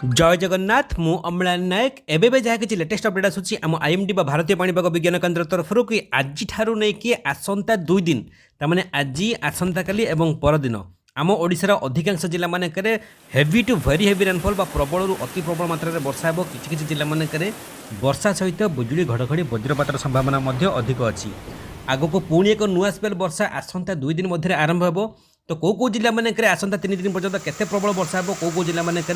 जय जगन्नाथ मु अम्लान नायक एबे जहाँ किसी लेटेस्ट अपडेट आसूँ आम आईएमडी भारतीय पाणीपाग विज्ञान केन्द्र तरफ कि आज ठारू नहीं कि आसंता 2 दिन तमाने आज आसंता काली एवं परदिन आम ओडिशार अधिकांश जिला मानक heavy to very heavy rainfall बा प्रबल अति प्रबल मात्रा वर्षा हो किसी जिला मानक वर्षा सहित बिजुली घड़घड़ी वज्रपातर संभावना अधिक अच्छी आग को पुणी एक नुआ स्पेल वर्षा आसंता 2 दिन मध्य आरंभ हो तो कौ जिला मानक आसंता 3 दिन पर्यंत केते प्रबल वर्षा हो कौ जिला मानक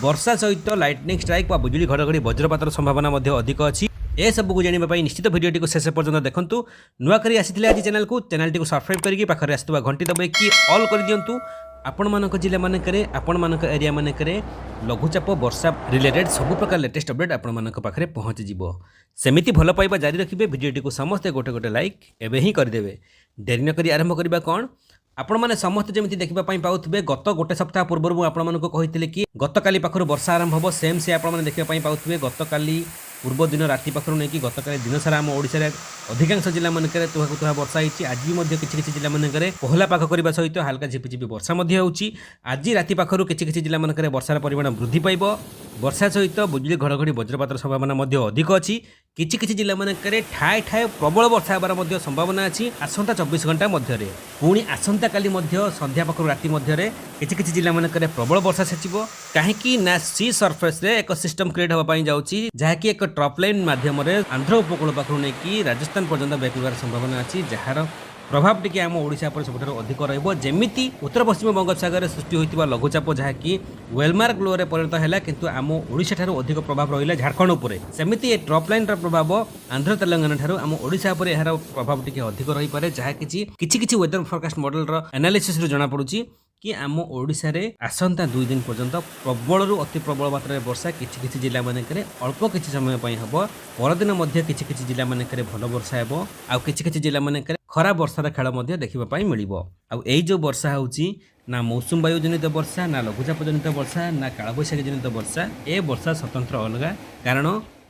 वर्षा सहित लाइटनिंग स्ट्राइक व बिजुली घड़घड़ी वज्रपातर संभावना अधिक अच्छी ए सब को जानापी निश्चित भिडियो को शेष पर्यंत देखूँ नुआ करी आसी आज चैनल को सब्सक्राइब करके पाखे आसुवा घंटी दबाई ऑल कर दिंतु आपण मानक जिला मानक आपण मानक एरिया मानक लघुचाप वर्षा रिलेटेड सब प्रकार लेटेस्ट अपडेट आपण मानक पाखरे पहुँच जीवो सेमिति भल पाइबा जारी रखिबे वीडियोटी को समस्ते गोटे गोटे लाइक एबे ही करदेवे देरी न करी आरंभ करबा कोन आपण माने समस्त जमिति देखिबा पई पाउथबे गत गोटे सप्ताह पूर्व मु आपण मानको कहितले कि गत काली पाखरु वर्षा आरंभ हो सेम से आपण माने देखिबा पई पाउथबे गत काली पूर्व दिन राति पाखरु नै कि गत काली दिन सारा हम ओडिसा रे अधिकांश जिला मानक तुहा तुहा वर्षा होइछि आज भी मध्ये किछि जिला मानक कोहला पाख करबा सहित हल्का झिपिझिपि वर्षा मध्ये होउछि आज राति पाखरु किछि जिला मानक वर्षार परिमाण वृद्धि पाइबो वर्षा सहित बिजुली घड़घड़ी वज्रपातर संभावना अधिक अच्छी किछि जिला मानक ठाए ठाए प्रबल वर्षा होबार संभावना अच्छी आसंता 24 घंटा मध्य पुणी आसंता काली संध्या पाखरु राति मध्य किछि जिला मानक प्रबल वर्षा सेचिबो काहेकि ना सी सरफेस रे एक सिस्टम क्रिएट होबा पई जाउछि जहाँकि एक ट्रप लाइन माध्यम आंध्र उपकूल पाखरु नै कि राजस्थान पर्यंत व्यापिबार संभावना अच्छी जार प्रभाव टी आम ओडिशा पर सबुठ अधिक रमिति उत्तर पश्चिम बंगोपसागर सृष्टि होता लघुचाप जहाँकि वेलमार्क लो परिणत है किंतु आम ओडिशा ठारू अधिक प्रभाव रहा झारखंड उपर सेमती ए ट्रप लाइन प्रभाव आंध्र तेलंगाना ठारू आम ओडिशा पर यार प्रभाव टी अधिक रही पारे जहाँ किसी वेदर फोरकास्ट मॉडल एनालिसिस जना पड़ुछि कि आम ओडिशा रे आसंता 2 दिन पर्यंत प्रबल अति प्रबल मात्रा वर्षा किछि जिला मानक अल्प किछि समय पई हबो परदिन मध्य किछि जिला मानक भल वर्षा हेबो आ किछि जिला मानक खराब वर्षार खेल देखा मिलिबो आ एई जो वर्षा होउछि ना मौसुम वायु जनित वर्षा ना लघुचाप जनित वर्षा ना कालबैशाखी जनित वर्षा ए वर्षा स्वतंत्र अलग कारण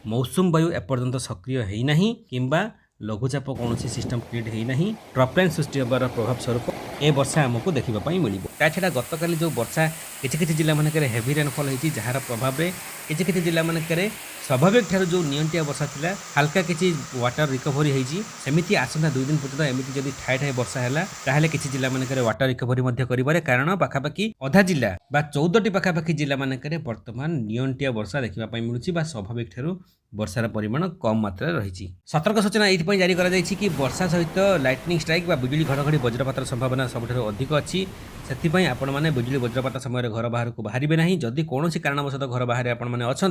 मौसुम वायु एपर्यंत सक्रिय है नहीं किंबा लघुचाप कौन सिस्टम क्रिएट है नहीं ट्रपलाइन सृष्टि होबार प्रभाव स्वरूप ए वर्षा आमको देखा मिल छड़ा गत काली जो वर्षा किछि जिला मानक हेवी रेनफॉल होती जार प्रभाव में किछि जिला मानक स्वाभाविक ठार जो नियंटिया वर्षा थिला हल्का किछि वाटर रिकवरी होती सेमिति आसंता 2 दिन पर्यंत एमती जब ठाए ठाए वर्षा है ताहले किछि जिला मानक वाटर रिकवरी करिबारे कारण पाखापाखि अधा जिला बा 14टी पाखापाखि जिला मानक वर्तमान नियंटिया वर्षा देखा मिलूँ बा स्वाभाविक ठार वर्षार परिमाण कम मात्रा रही सतर्क सूचना ये जारी करा जायछि कि वर्षा सहित लाइटनिंग स्ट्राइक बा बिजुली घड़घड़ी वज्रपातर संभावना सबुठ अधिक अच्छी से आपण मैंने बिजुली वज्रपात समय घर बाहर को बाहर ना जदि कौन कारणवश घर बाहर आपण मैंने अच्छा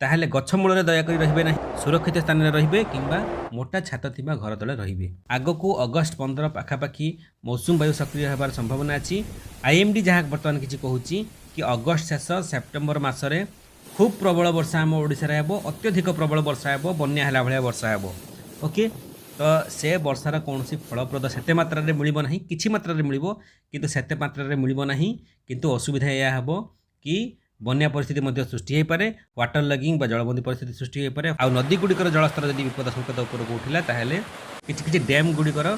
ताहले गछ मूल दयाकोरी रहिबे नहीं सुरक्षित स्थान में रहिबे किंबा मोटा छात थिबा घर तले रहिबे आगो को अगस्त 15 पाखापाखि मौसुम वायु सक्रिय होबार संभावना अच्छी आईएमडी जहाँ बर्तमान किछि कहूछि कि अगस्त शेष सेप्टेम्बर मासरे खूब प्रबल वर्षा आम ओडिशा रे हेबो अत्यधिक प्रबल वर्षा हेबो बन्या हला भलिया वर्षा हेबो ओके तो से वर्षार कौन फलप्रद सेते मात्रा रे मिलिबो नाही किछि मात्रा रे मिलिबो किंतु सेते मात्रा रे मिलिबो नाही किंतु असुविधा या हेबो कि बन्या परिस्थिति मध्य सृष्टि हो पारे वाटर लगिंग बा जलबंदी परिस्थिति सृष्टि हो पारे आ नदी गुड़िकर जलस्तर जब विपद संकेत उपरक उठिला ताहले किछि डैम गुड़िकर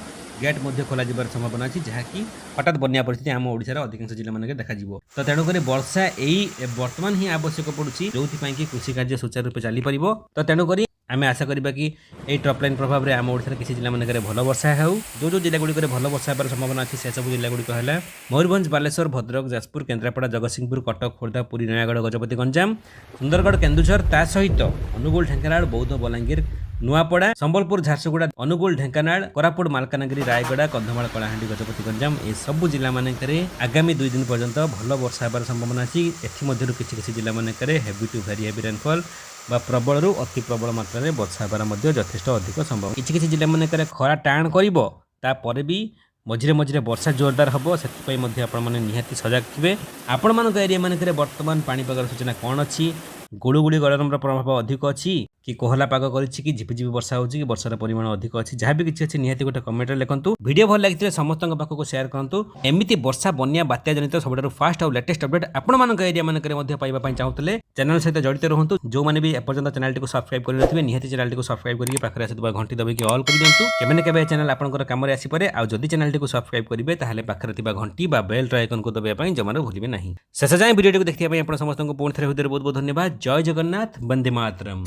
गेट मध्य खोल जाबार संभावना अच्छी जहाँकि हठात बन्या परिस्थिति आम ओडिशार अधिकांश जिला मानक देखा तो तेणुक वर्षा यही बर्तमान ही आवश्यक पड़ुछि जोथि कि कृषि कार्य सुचारू रूप चली पारिबो तो तेणुक आम आशा करवा कि यही ट्रपलाइन प्रभाव में आम ओडिशार किसी जिला मानक भल वर्षा हो जो जिला गुड़िक भल वर्षा होबार संभावना अच्छी से सब जिला गुड़िक है मयूरभंज बालेश्वर भद्रक जाजपुर केन्द्रापड़ा जगतसिंहपुर कटक खोर्धा पुरी नयागढ़ गजपति गंजाम सुंदरगढ़ केन्दुझर ता सहित अनुगुल ढेंकानाल बौद्ध बलांगीर नुआपड़ा संबलपुर झारसुगुड़ा अनुगुल ढेंकानाल कोरापुट मालकानगिरी रायगड़ा कंधमाल कलाहांडी गजपति गंजाम ए सब जिला मानक आगामी 2 दिन पर्यंत भल वर्षा होबार संभावना अच्छी एथि किसी जिला मानक heavy to very heavy rainfall बा प्रबल रु अति प्रबल मात्रा रे वर्षा होबार यथेष्ट अधिक संभव किसी जिला मानक खरा टाण करिवो तापर भी मझिरे मझिरे वर्षा जोरदार हम से निहाती सजग थे आपण मान एरिया मानक वर्तमान पाणीपागर सूचना कौन अच्छी गुड़ुगुड़ी गरम प्रभाव अधिक अच्छी कि कोहला पाग करिछि कि झिपिझिपि वर्षा होछि कि वर्षार परिमाण अधिक अछि जहाँ भी किछि अछि निहाती गोटे कमेंट रे लिखंतु वीडियो भल लागिथिले समस्तक पाखको शेयर करंतु एमिति वर्षा बन्या बात्या जनित सबठारु फास्ट और लेटेस्ट अपडेट आपण मानक एरिया मानक रे मध्ये पाइबा पई चाहुतले चैनल सहित जड़ित रहंतु जो माने भी एपर्यंत चैनल टी को सब्सक्राइब करि नथिबे निहाती चैनल टी को सब्सक्राइब करिके पाखरे आसीतबा घंटी दबे कि ऑल करि दियंतु केबे न केबे चैनल आपनकर काम रे आसी परे आ जदि चैनल टी को सब्सक्राइब करिवे ताहाले पाखरे तिबा घंटी बा बेल आइकन को दबे पई जमारो भूलिबे नाही शेष जाय वीडियो टी को देखिया पई आपण समस्त को पुणी थरे बहुत बहुत धन्यवाद जय जगन्नाथ वंदे मातरम।